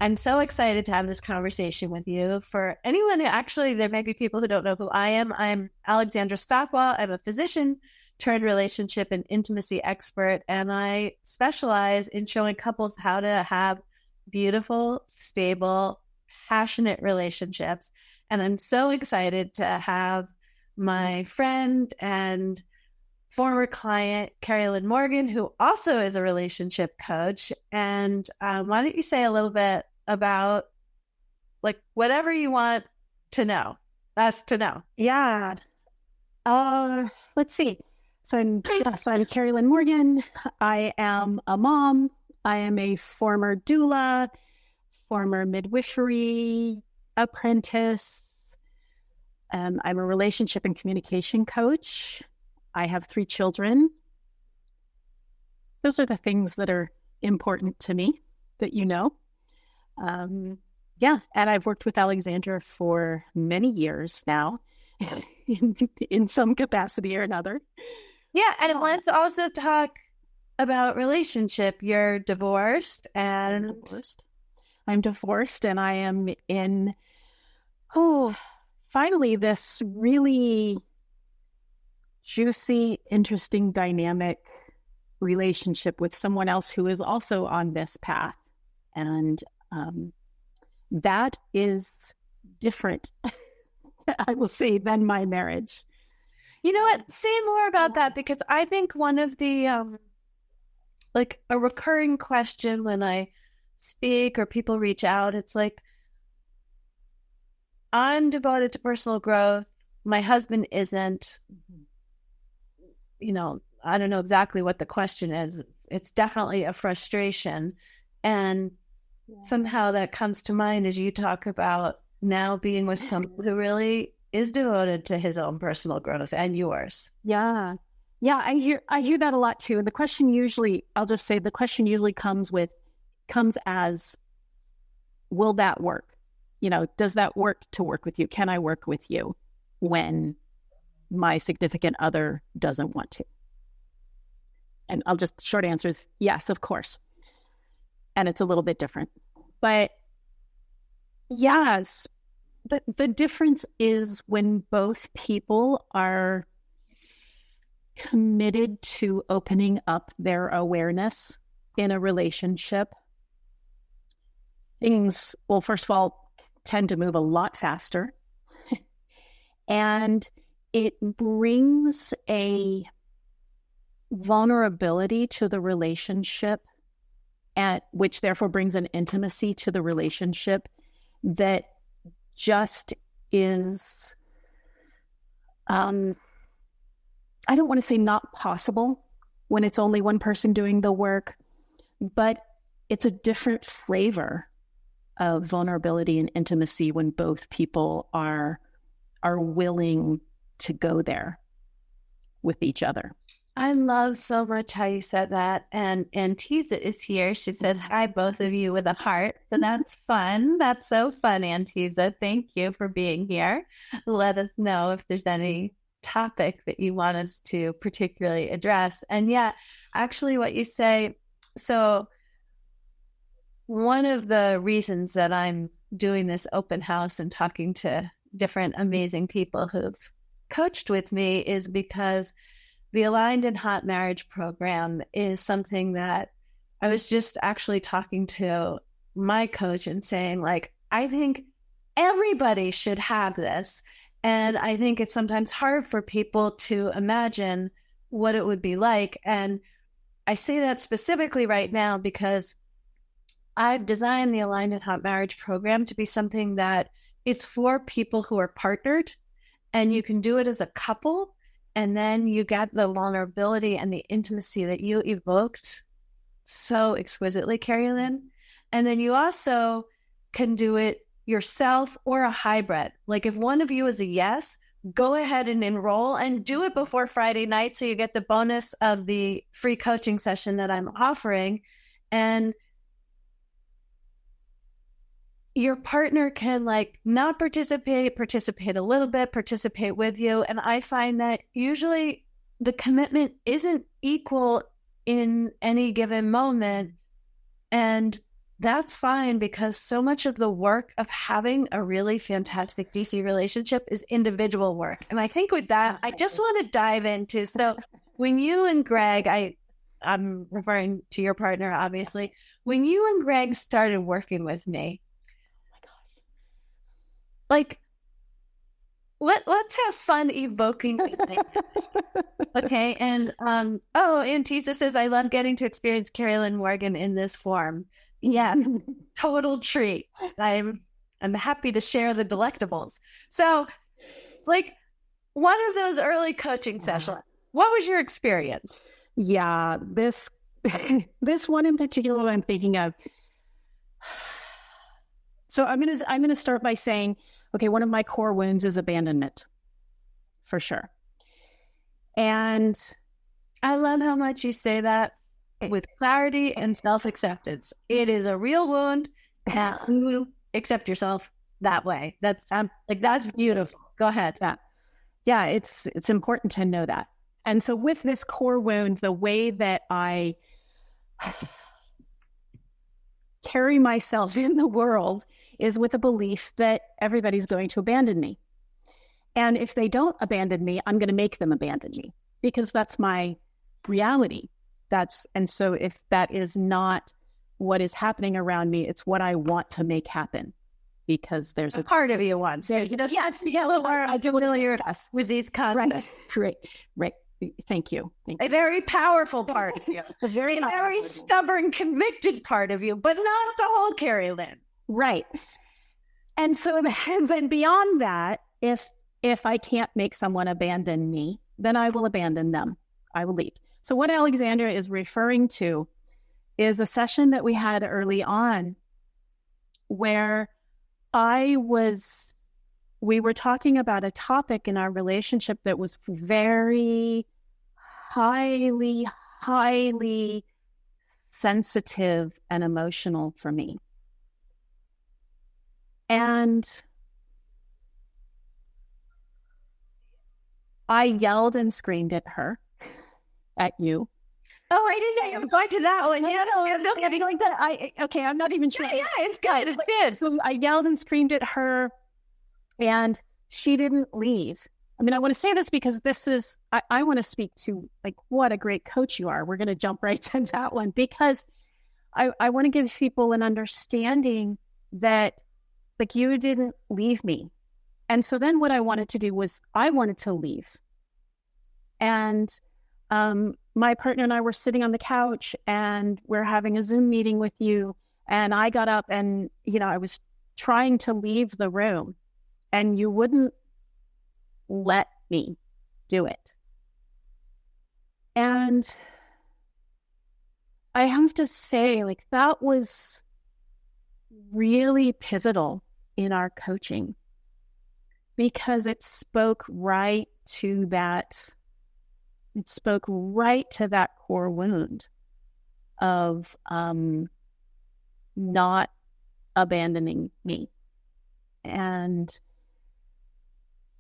I'm so excited to have this conversation with you. For anyone who actually, there may be people who don't know who I am. I'm Alexandra Stockwell. I'm a physician turned relationship and intimacy expert, and I specialize in showing couples how to have beautiful, stable, passionate relationships. And I'm so excited to have my friend and former client, Kari Lynn Morgan, who also is a relationship coach. And why don't you say a little bit about like whatever you want to know, us to know? Yeah. Let's see. So I'm Kari Lynn Morgan. I am a mom. I am a former doula, former midwifery apprentice. I'm a relationship and communication coach. I have 3 children. Those are the things that are important to me that you know. And I've worked with Alexandra for many years now in some capacity or another. Yeah, and let's also talk about relationship. You're divorced and... I'm divorced and I am in, finally this really juicy, interesting, dynamic relationship with someone else who is also on this path. And that is different, I will say, than my marriage. You know what? Say more about that, because I think one of the, like a recurring question when I speak or people reach out, it's like, I'm devoted to personal growth. My husband isn't. You know, I don't know exactly what the question is. It's definitely a frustration. And somehow that comes to mind as you talk about now being with someone who really is devoted to his own personal growth and yours. Yeah. Yeah, I hear that a lot too. And the question usually, I'll just say the question usually comes as, will that work? You know, does that work to work with you? Can I work with you when my significant other doesn't want to? And short answer is yes, of course. And it's a little bit different. But yes, the difference is when both people are committed to opening up their awareness in a relationship, things, well, first of all, tend to move a lot faster. And it brings a vulnerability to the relationship, which therefore brings an intimacy to the relationship that just is, I don't want to say not possible when it's only one person doing the work, but it's a different flavor of vulnerability and intimacy when both people are willing to go there with each other. I love so much how you said that. And Antiza is here. She says, hi, both of you, with a heart. So that's fun. That's so fun, Antiza. Thank you for being here. Let us know if there's any topic that you want us to particularly address. And yeah, actually what you say, so one of the reasons that I'm doing this open house and talking to different amazing people who've coached with me is because the Aligned and Hot Marriage program is something that I was just actually talking to my coach and saying, like, I think everybody should have this. And I think it's sometimes hard for people to imagine what it would be like. And I say that specifically right now because I've designed the Aligned and Hot Marriage program to be something that it's for people who are partnered, and you can do it as a couple. And then you get the vulnerability and the intimacy that you evoked so exquisitely, Kari Lynn. And then you also can do it yourself or a hybrid. Like if one of you is a yes, go ahead and enroll and do it before Friday night so you get the bonus of the free coaching session that I'm offering. And your partner can like not participate a little bit, participate with you. And I find that usually the commitment isn't equal in any given moment. And that's fine, because so much of the work of having a really fantastic DC relationship is individual work. And I think with that, I just want to dive into, so when you and Greg, I'm referring to your partner, obviously, when you and Greg started working with me, oh my gosh, like, let's have fun evoking. Okay. And Antisa says, I love getting to experience Kari Lynn Morgan in this form. Yeah, total treat. I'm happy to share the delectables. So, like, one of those early coaching sessions, what was your experience? Yeah, this one in particular I'm thinking of. So I'm gonna start by saying, okay, one of my core wounds is abandonment, for sure. And I love how much you say that with clarity and self-acceptance. It is a real wound, and you accept yourself that way. That's that's beautiful. Go ahead. Yeah, it's important to know that. And so with this core wound, the way that I carry myself in the world is with a belief that everybody's going to abandon me. And if they don't abandon me, I'm going to make them abandon me, because that's my reality. And so if that is not what is happening around me, it's what I want to make happen, because there's a part of you wants. I do familiar with these concepts. Right. Thank you. A very powerful part of you. A very stubborn, convicted part of you, but not the whole Kari Lynn. Right. And so then beyond that, if I can't make someone abandon me, then I will abandon them. I will leave. So what Alexandra is referring to is a session that we had early on where we were talking about a topic in our relationship that was very highly, highly sensitive and emotional for me. And I yelled and screamed at her, at you. Oh, I didn't know you were going to that one. Yeah, no, I'm not getting like that. Okay, I'm not even sure. Yeah, it's good. It's good. So I yelled and screamed at her, and she didn't leave. I mean, I want to say this because I want to speak to, like, what a great coach you are. We're going to jump right to that one, because I want to give people an understanding that, like, you didn't leave me. And so then what I wanted to do was I wanted to leave. And my partner and I were sitting on the couch, and we're having a Zoom meeting with you. And I got up and, I was trying to leave the room, and you wouldn't let me do it. And I have to say, like, that was really pivotal in our coaching, because it spoke right to that core wound of not abandoning me. And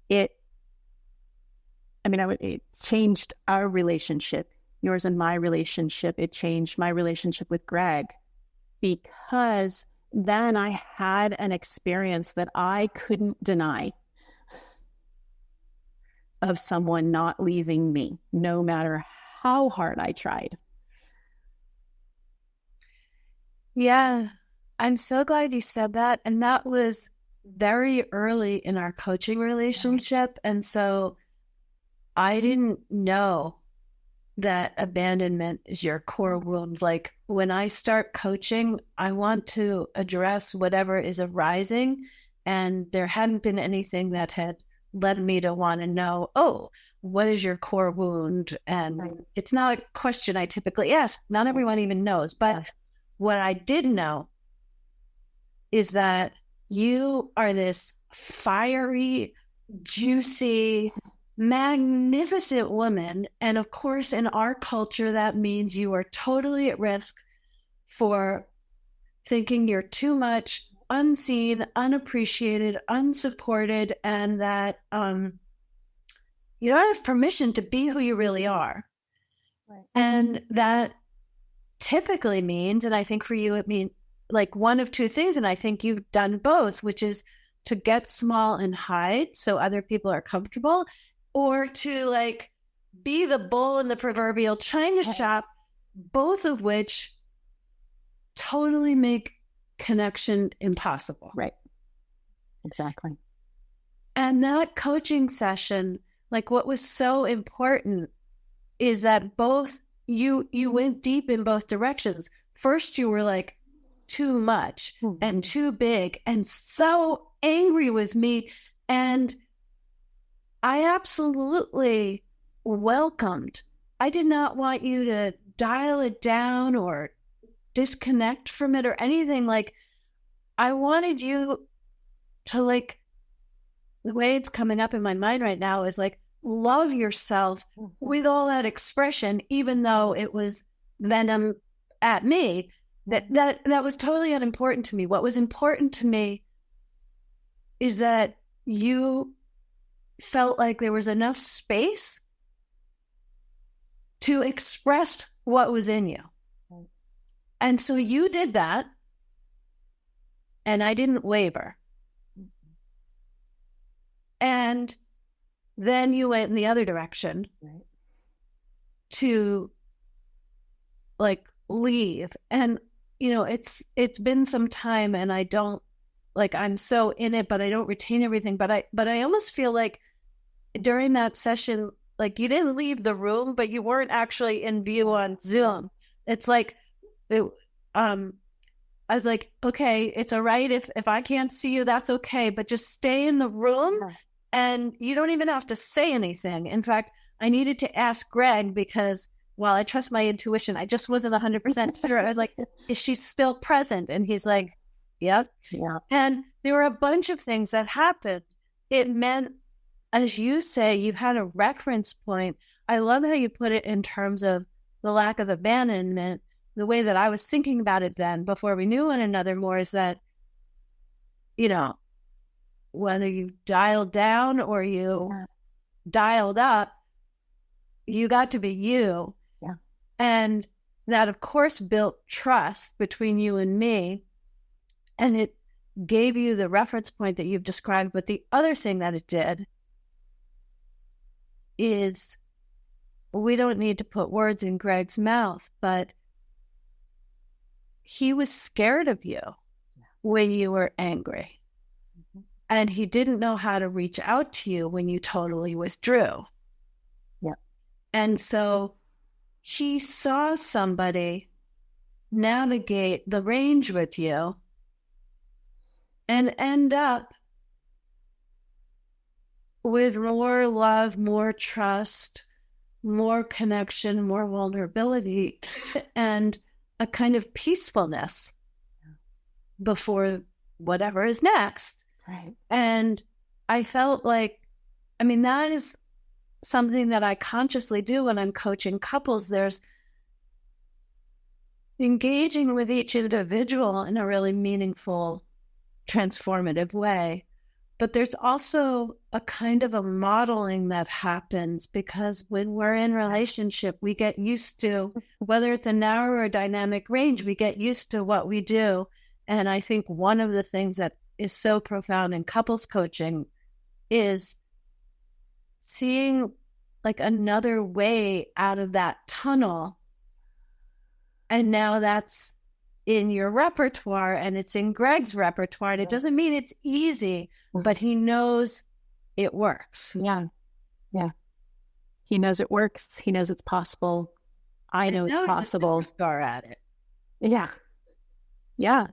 it changed our relationship, yours and my relationship. It changed my relationship with Greg, because then I had an experience that I couldn't deny of someone not leaving me, no matter how hard I tried. Yeah, I'm so glad you said that. And that was very early in our coaching relationship. And so I didn't know that abandonment is your core wound. Like, when I start coaching, I want to address whatever is arising. And there hadn't been anything that had led me to want to know, what is your core wound? And it's not a question I typically ask. Not everyone even knows. But what I did know is that you are this fiery, juicy, magnificent woman. And of course, in our culture, that means you are totally at risk for thinking you're too much, unseen, unappreciated, unsupported, and that you don't have permission to be who you really are. Right. And that typically means, and I think for you it like one of two things, and I think you've done both, which is to get small and hide so other people are comfortable, or to like be the bull in the proverbial china shop, both of which totally make connection impossible. Right. Exactly. And that coaching session, like what was so important is that both you went deep in both directions. First, you were like too much and too big and so angry with me. And I absolutely welcomed. I did not want you to dial it down or disconnect from it or anything. Like, I wanted you to, like, the way it's coming up in my mind right now is like, love yourself with all that expression, even though it was venom at me. That was totally unimportant to me. What was important to me is that you felt like there was enough space to express what was in you. And so you did that, and I didn't waver. And then you went in the other direction to like leave. And, you know, it's been some time, and I don't, like, I'm so in it, but I don't retain everything. But I almost feel like during that session, like, you didn't leave the room, but you weren't actually in view on Zoom. It's like, I was like, okay, it's all right if I can't see you, that's okay, but just stay in the room, and you don't even have to say anything. In fact, I needed to ask Greg, because while I trust my intuition, I just wasn't 100% sure. I was like, is she still present? And he's like, yep. Yeah. And there were a bunch of things that happened. It meant, as you say, you had a reference point. I love how you put it in terms of the lack of abandonment. The way that I was thinking about it then, before we knew one another more, is that, you know, whether you dialed down or you dialed up, you got to be you. Yeah. And that, of course, built trust between you and me. And it gave you the reference point that you've described. But the other thing that it did is, we don't need to put words in Greg's mouth, but he was scared of you when you were angry. And he didn't know how to reach out to you when you totally withdrew. Yeah. And so he saw somebody navigate the range with you and end up with more love, more trust, more connection, more vulnerability, and a kind of peacefulness before whatever is next. Right. And I felt like, I mean, that is something that I consciously do when I'm coaching couples. There's engaging with each individual in a really meaningful, transformative way. But there's also a kind of a modeling that happens, because when we're in relationship, we get used to, whether it's a narrow or dynamic range, we get used to what we do. And I think one of the things that is so profound in couples coaching is seeing like another way out of that tunnel. And now that's in your repertoire, and it's in Greg's repertoire. And it doesn't mean it's easy, but he knows it works. Yeah. Yeah. He knows it works. He knows it's possible. I know it's possible. He's a superstar at it. Yeah. Yeah.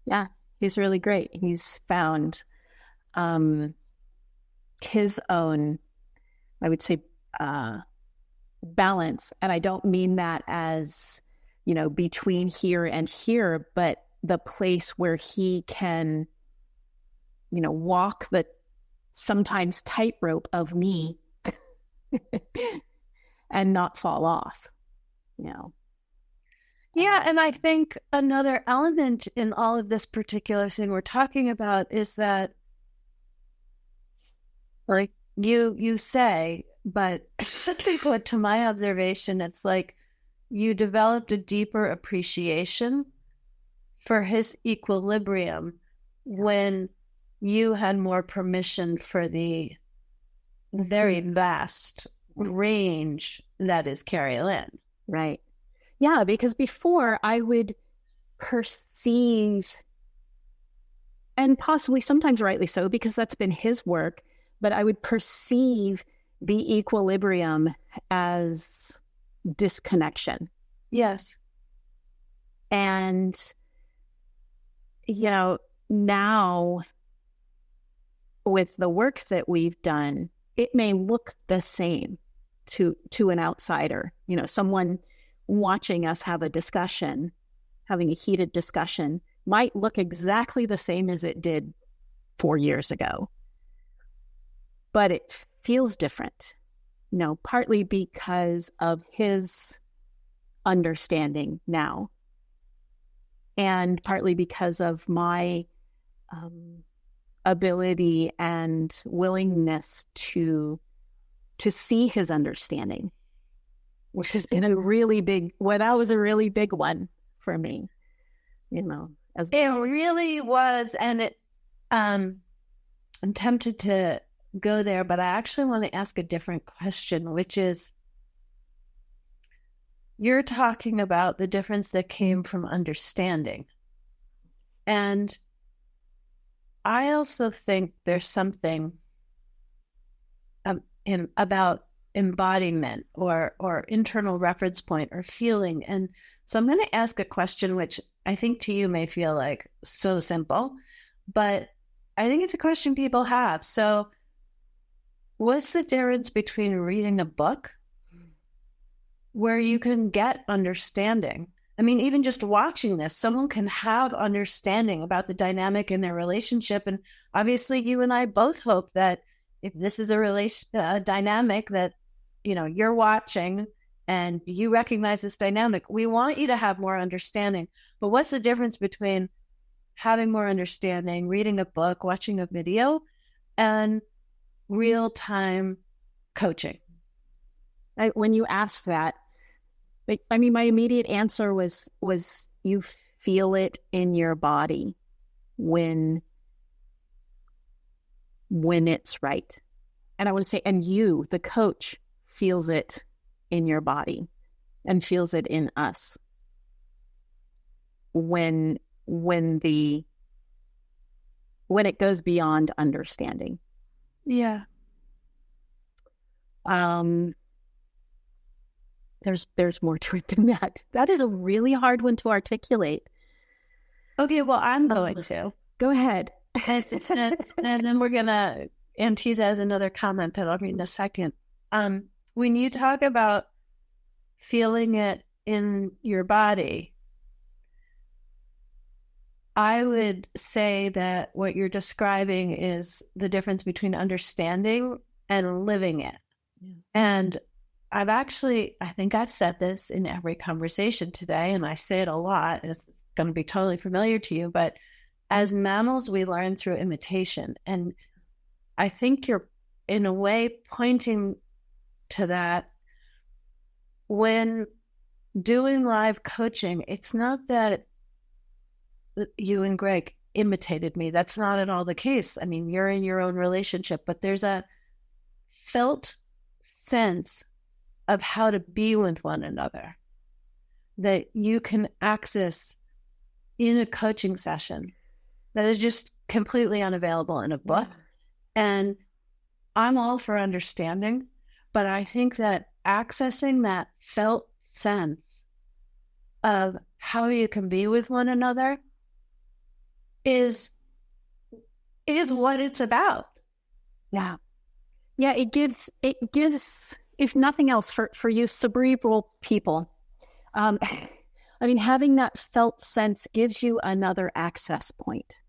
Yeah. He's really great. He's found his own, I would say, balance. And I don't mean that as, you know, between here and here, but the place where he can, you know, walk the sometimes tightrope of me and not fall off, you know. Yeah, and I think another element in all of this particular thing we're talking about is that, like you say, but to my observation, it's like you developed a deeper appreciation for his equilibrium when you had more permission for the very vast range that is Kari Lynn. Right. Yeah, because before I would perceive, and possibly sometimes rightly so, because that's been his work, but I would perceive the equilibrium as disconnection. Yes. And, now with the work that we've done, it may look the same to an outsider, someone watching us have a discussion, having a heated discussion might look exactly the same as it did 4 years ago. But it feels different, partly because of his understanding now, and partly because of my ability and willingness to see his understanding, which has been a really big one for me, as it really was. And it, I'm tempted to go there, but I actually want to ask a different question, which is, you're talking about the difference that came from understanding. And I also think there's something about embodiment or internal reference point or feeling. And so I'm going to ask a question, which I think to you may feel like so simple, but I think it's a question people have. So what's the difference between reading a book where you can get understanding? I mean, even just watching this, someone can have understanding about the dynamic in their relationship. And obviously you and I both hope that if this is a dynamic that, you're watching and you recognize this dynamic, we want you to have more understanding. But what's the difference between having more understanding, reading a book, watching a video, and real-time coaching? When you asked that, my immediate answer was you feel it in your body when it's right. And I want to say, and you, the coach, feels it in your body and feels it in us when it goes beyond understanding. Yeah. There's more to it than that. That is a really hard one to articulate. Okay, well, I'm going to. Go ahead. And then we're going to, Antisa has another comment that I'll read in a second. When you talk about feeling it in your body, I would say that what you're describing is the difference between understanding and living it. Yeah. And I think I've said this in every conversation today, and I say it a lot. It's going to be totally familiar to you, but as mammals, we learn through imitation. And I think you're, in a way, pointing to that. When doing live coaching, it's not that you and Greg imitated me. That's not at all the case. I mean, you're in your own relationship, but there's a felt sense of how to be with one another that you can access in a coaching session that is just completely unavailable in a book. Yeah. And I'm all for understanding, but I think that accessing that felt sense of how you can be with one another is what it's about. Yeah. Yeah, it gives, if nothing else, for you cerebral people, having that felt sense gives you another access point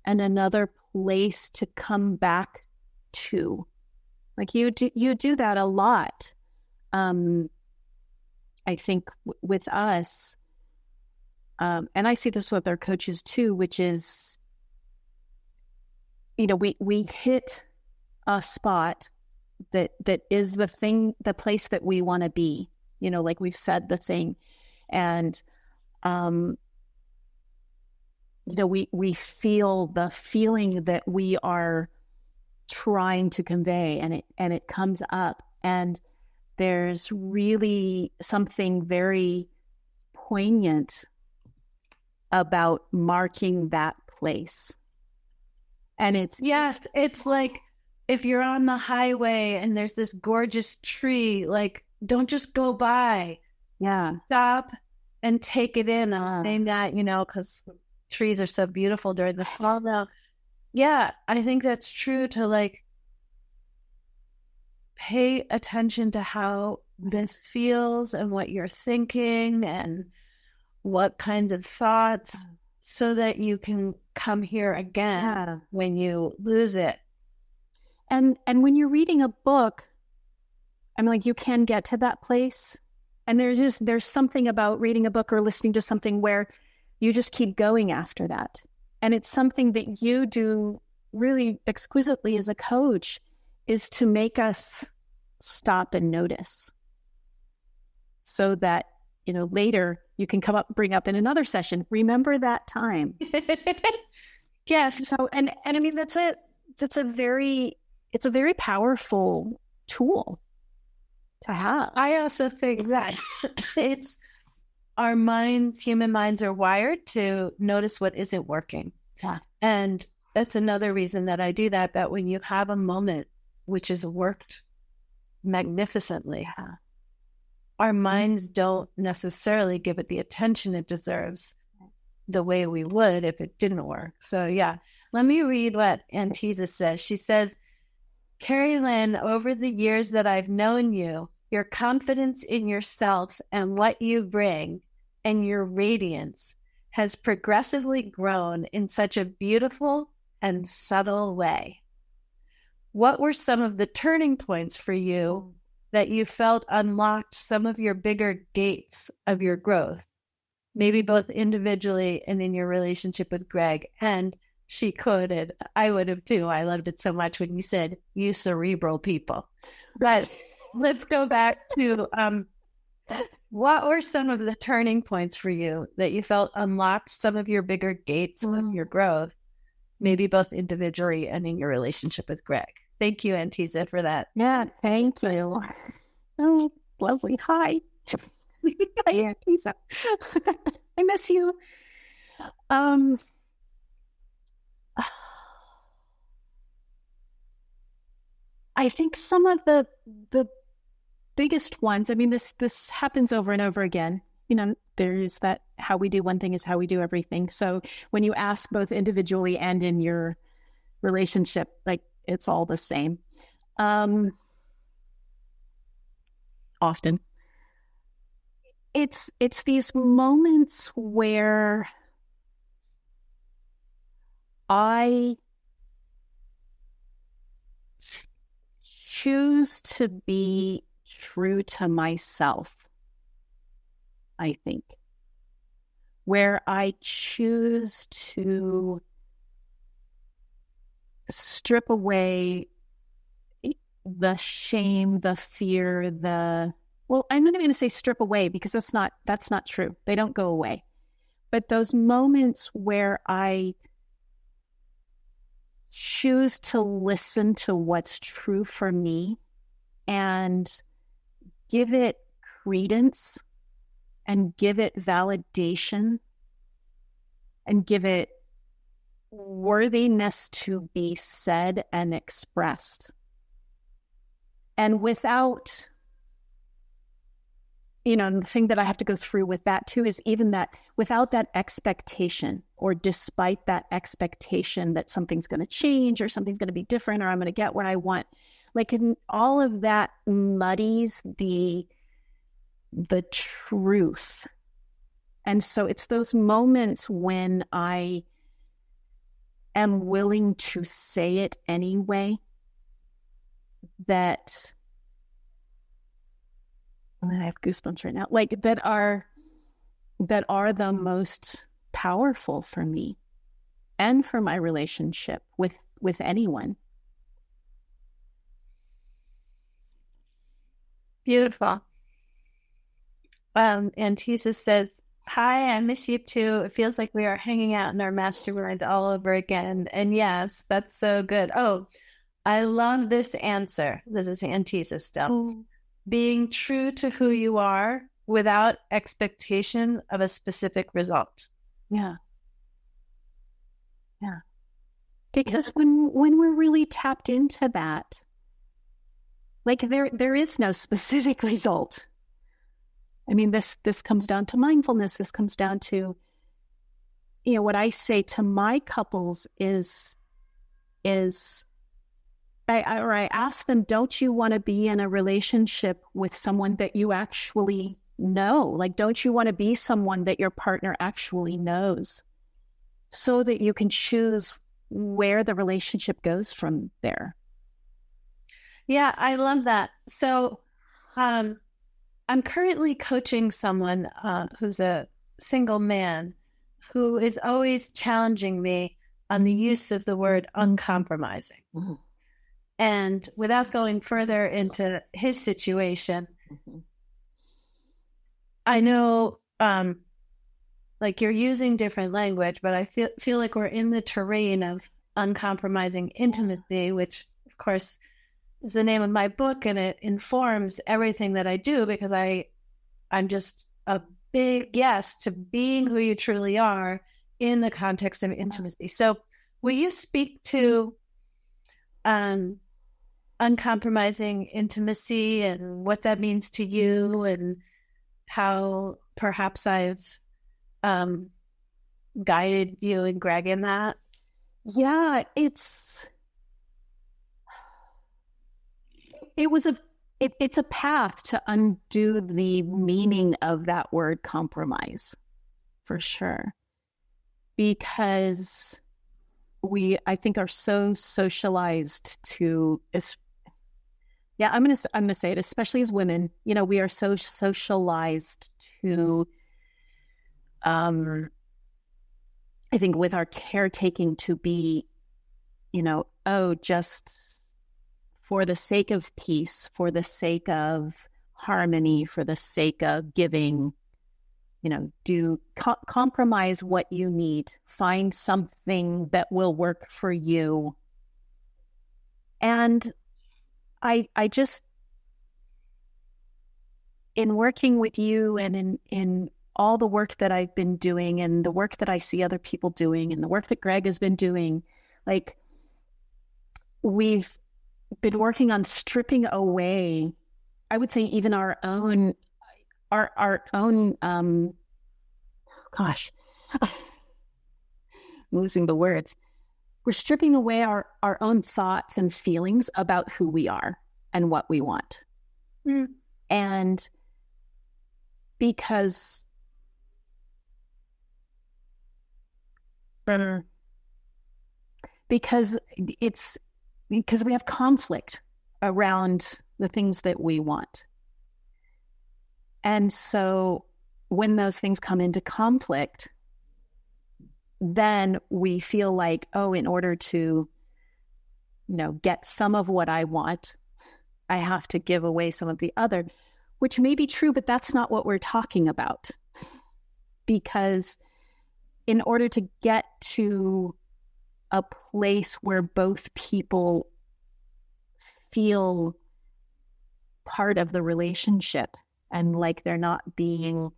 and another place to come back to. Like you do that a lot. I think with us, and I see this with our coaches too, which is, we hit a spot that is the place that we want to be, like we've said, the thing. And we feel the feeling that we are trying to convey, and it comes up, and there's really something very poignant about marking that place. And it's like if you're on the highway and there's this gorgeous tree, like, don't just go by. Yeah. Stop and take it in. I'm saying that, because trees are so beautiful during the fall now. Yeah, I think that's true, to like pay attention to how this feels and what you're thinking and what kinds of thoughts, so that you can come here again when you lose it. And when you're reading a book, I mean, like, you can get to that place, and there's something about reading a book or listening to something where you just keep going after that. And it's something that you do really exquisitely as a coach, is to make us stop and notice, so that, later you can bring up in another session, remember that time. Yes. So, and I mean, it's a very powerful tool to have. I also think that it's human minds are wired to notice what isn't working. Yeah. And that's another reason that I do that when you have a moment which has worked magnificently, our minds don't necessarily give it the attention it deserves the way we would if it didn't work. So yeah, let me read what Antiza says. She says, Kari Lynn, over the years that I've known you, your confidence in yourself and what you bring and your radiance has progressively grown in such a beautiful and subtle way. What were some of the turning points for you that you felt unlocked some of your bigger gates of your growth, maybe both individually and in your relationship with Greg? And she quoted, I would have too, I loved it so much when you said, you cerebral people. But let's go back to what were some of the turning points for you that you felt unlocked some of your bigger gates of your growth, maybe both individually and in your relationship with Greg? Thank you, Antiza, for that. Yeah, thank you. Oh, lovely. Hi. Hi, Antiza. I miss you. I think some of the biggest ones, I mean, this happens over and over again. There is that how we do one thing is how we do everything. So when you ask both individually and in your relationship, like, it's all the same. Often it's these moments where I choose to be true to myself, I think, where I choose to strip away the shame, the fear, I'm not even going to say strip away, because that's not true. They don't go away. But those moments where I choose to listen to what's true for me and give it credence and give it validation and give it worthiness to be said and expressed. And without, the thing that I have to go through with that too is even that without that expectation, or despite that expectation that something's going to change or something's going to be different or I'm going to get what I want, like, all of that muddies the truth. And so it's those moments when I am willing to say it anyway that, I have goosebumps right now, like, that are the most powerful for me and for my relationship with anyone. Beautiful. And Tisa says, Hi, I miss you too. It feels like we are hanging out in our mastermind all over again. And yes, that's so good. Oh, I love this answer. This is antithesis stuff. Being true to who you are without expectation of a specific result. Yeah. Yeah. Because when we're really tapped into that, like there is no specific result. I mean, this comes down to mindfulness. This comes down to, what I say to my couples is I ask them, don't you want to be in a relationship with someone that you actually know? Like, don't you want to be someone that your partner actually knows so that you can choose where the relationship goes from there? Yeah, I love that. So I'm currently coaching someone who's a single man who is always challenging me on the use of the word uncompromising. Mm-hmm. And without going further into his situation, I know like you're using different language, but I feel like we're in the terrain of uncompromising intimacy, which of course is the name of my book, and it informs everything that I do because I'm just a big yes to being who you truly are in the context of intimacy. So will you speak to uncompromising intimacy and what that means to you and how perhaps I've guided you and Greg in that? Yeah, it's a path to undo the meaning of that word compromise, for sure. Because I think, are so socialized to, I'm gonna say it, especially as women, we are so socialized to, I think with our caretaking to be, just for the sake of peace, for the sake of harmony, for the sake of giving, compromise what you need, find something that will work for you. And I just, in working with you and in all the work that I've been doing and the work that I see other people doing and the work that Greg has been doing, like, we've been working on stripping away, I would say, even our own losing the words. We're stripping away our own thoughts and feelings about who we are and what we want. Mm. And because we have conflict around the things that we want. And so when those things come into conflict, then we feel like, in order to, get some of what I want, I have to give away some of the other, which may be true, but that's not what we're talking about. Because in order to get to a place where both people feel part of the relationship and like they're not being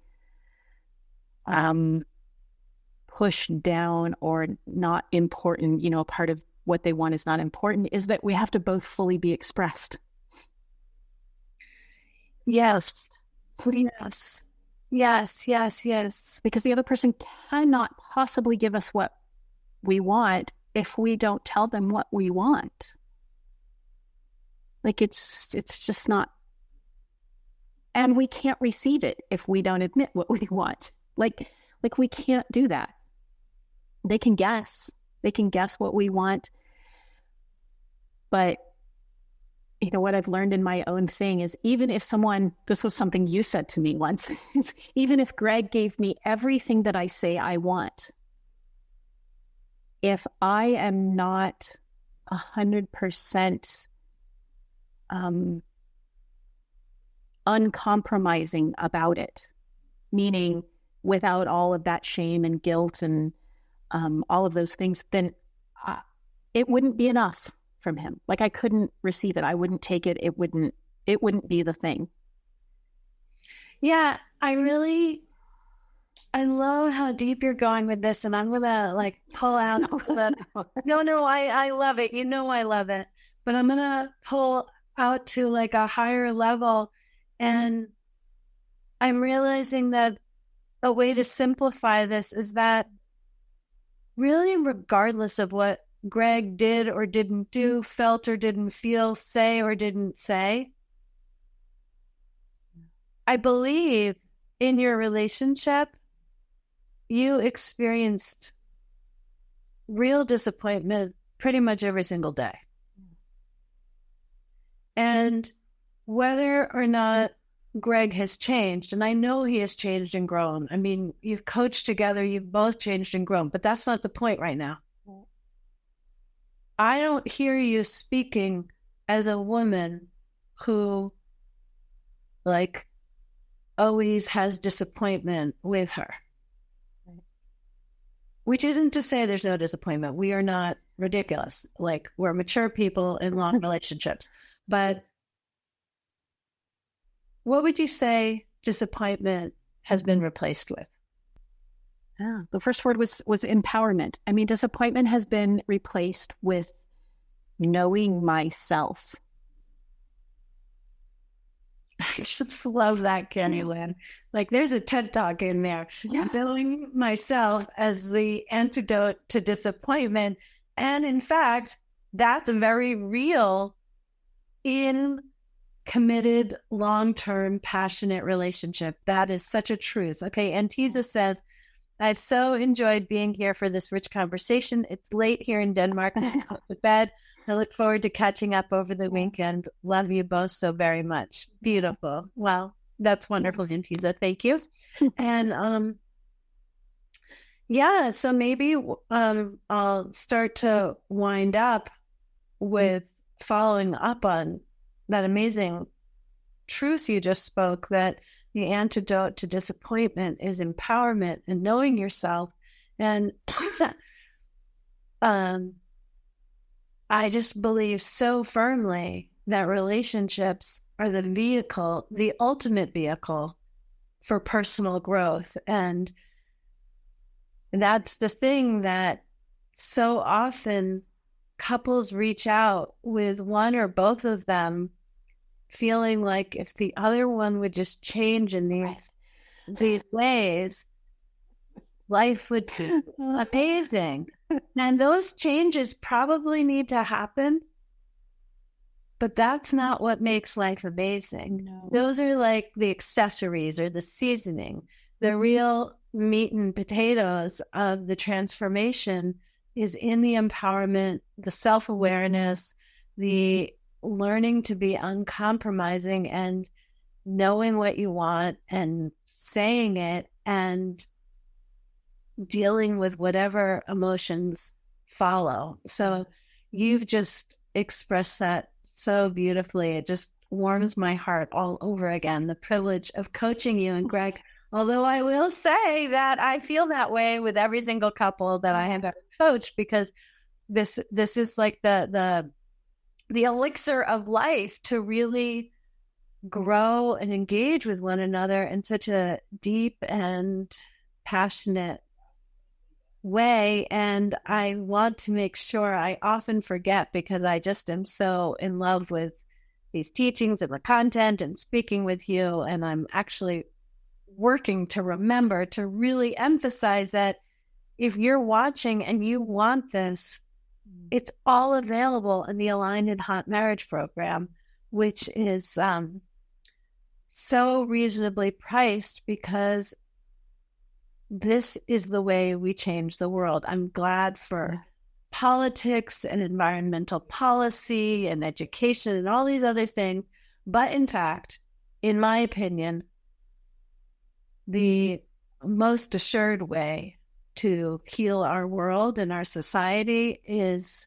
pushed down or not important, part of what they want is not important, is that we have to both fully be expressed. Yes. Yes. Yes. Yes. Yes. Because the other person cannot possibly give us what we want if we don't tell them what we want. Like, it's just not, and we can't receive it if we don't admit what we want. Like we can't do that. They can guess what we want. But what I've learned in my own thing is, even if this was something you said to me once, even if Greg gave me everything that I say I want, if I am not 100% uncompromising about it, meaning without all of that shame and guilt and all of those things, then it wouldn't be enough from him. Like I couldn't receive it. I wouldn't take it. It wouldn't be the thing. Yeah, I love how deep you're going with this, and I'm gonna like pull out. No, I love it. You know, I love it, but I'm gonna pull out to like a higher level, and I'm realizing that a way to simplify this is that really, regardless of what Greg did or didn't do, felt or didn't feel, say or didn't say, I believe in your relationship, you experienced real disappointment pretty much every single day. And whether or not Greg has changed, and I know he has changed and grown. I mean, you've coached together, you've both changed and grown, but that's not the point right now. I don't hear you speaking as a woman who, like, always has disappointment with her. Which isn't to say there's no disappointment. We are not ridiculous. Like, we're mature people in long relationships. But what would you say disappointment has been replaced with? Yeah, the first word was empowerment. I mean, disappointment has been replaced with knowing myself. I just love that, Kari Lynn. Like, there's a TED Talk in there. Yeah. Knowing myself as the antidote to disappointment. And in fact, that's very real in committed, long-term, passionate relationship. That is such a truth. Okay, Antiza says, I've so enjoyed being here for this rich conversation. It's late here in Denmark. I'm up to bed. I look forward to catching up over the weekend. Love you both so very much. Beautiful. Well, that's wonderful, Antiza. Thank you. And yeah, so maybe I'll start to wind up with following up on that amazing truth you just spoke, that the antidote to disappointment is empowerment and knowing yourself. And I just believe so firmly that relationships are the vehicle, the ultimate vehicle for personal growth. And that's the thing that so often couples reach out with one or both of them feeling like if the other one would just change in these ways, life would be amazing. And those changes probably need to happen, but that's not what makes life amazing. No. Those are like the accessories or the seasoning. The real meat and potatoes of the transformation is in the empowerment, the self-awareness, the learning to be uncompromising and knowing what you want and saying it and dealing with whatever emotions follow. So you've just expressed that so beautifully. It just warms my heart all over again, the privilege of coaching you. And Greg, although I will say that I feel that way with every single couple that I have ever coached, because this is like the elixir of life to really grow and engage with one another in such a deep and passionate way. And I want to make sure, I often forget because I just am so in love with these teachings and the content and speaking with you. And I'm actually working to remember to really emphasize that if you're watching and you want this, it's all available in the Aligned and Hot Marriage Program, which is so reasonably priced because this is the way we change the world. I'm glad for politics and environmental policy and education and all these other things. But in fact, in my opinion, the most assured way to heal our world and our society is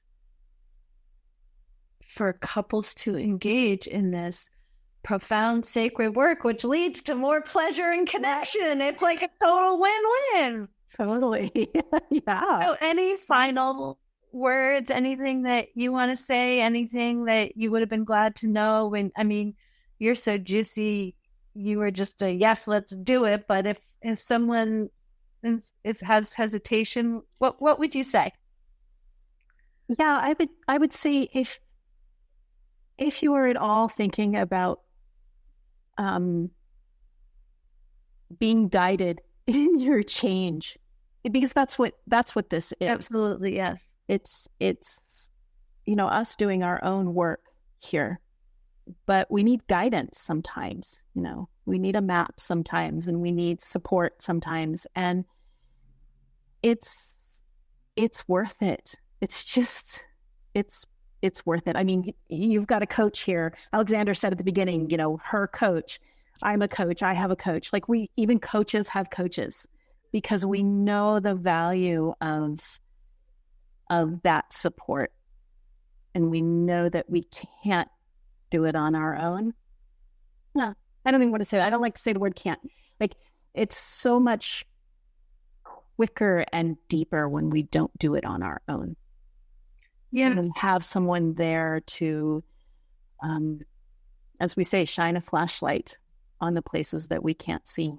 for couples to engage in this profound sacred work, which leads to more pleasure and connection. It's like a total win-win. Totally. Yeah. So any final words, anything that you want to say, anything that you would have been glad to know when, I mean, you're so juicy, you were just a yes, let's do it. But if someone has hesitation, what would you say? Yeah, I would say if you are at all thinking about being guided in your change, because that's what this is. Absolutely, yes. It's us doing our own work here, but we need guidance sometimes. We need a map sometimes, and we need support sometimes, and it's worth it. It's worth it. I mean, you've got a coach here. Alexandra said at the beginning, her coach. I'm a coach. I have a coach. Like even coaches have coaches, because we know the value of that support, and we know that we can't do it on our own. No, I don't even want to say that. I don't like to say the word can't. Like, it's so much quicker and deeper when we don't do it on our own. Yeah. And have someone there to, as we say, shine a flashlight on the places that we can't see.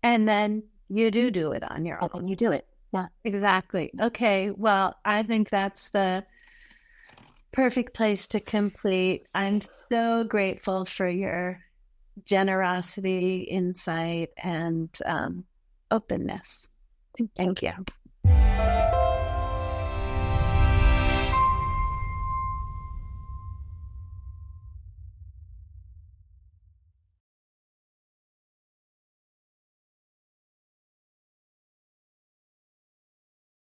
And then you do it on your own. And you do it. Yeah, exactly. Okay. Well, I think that's the perfect place to complete. I'm so grateful for your generosity, insight, and openness. Thank you.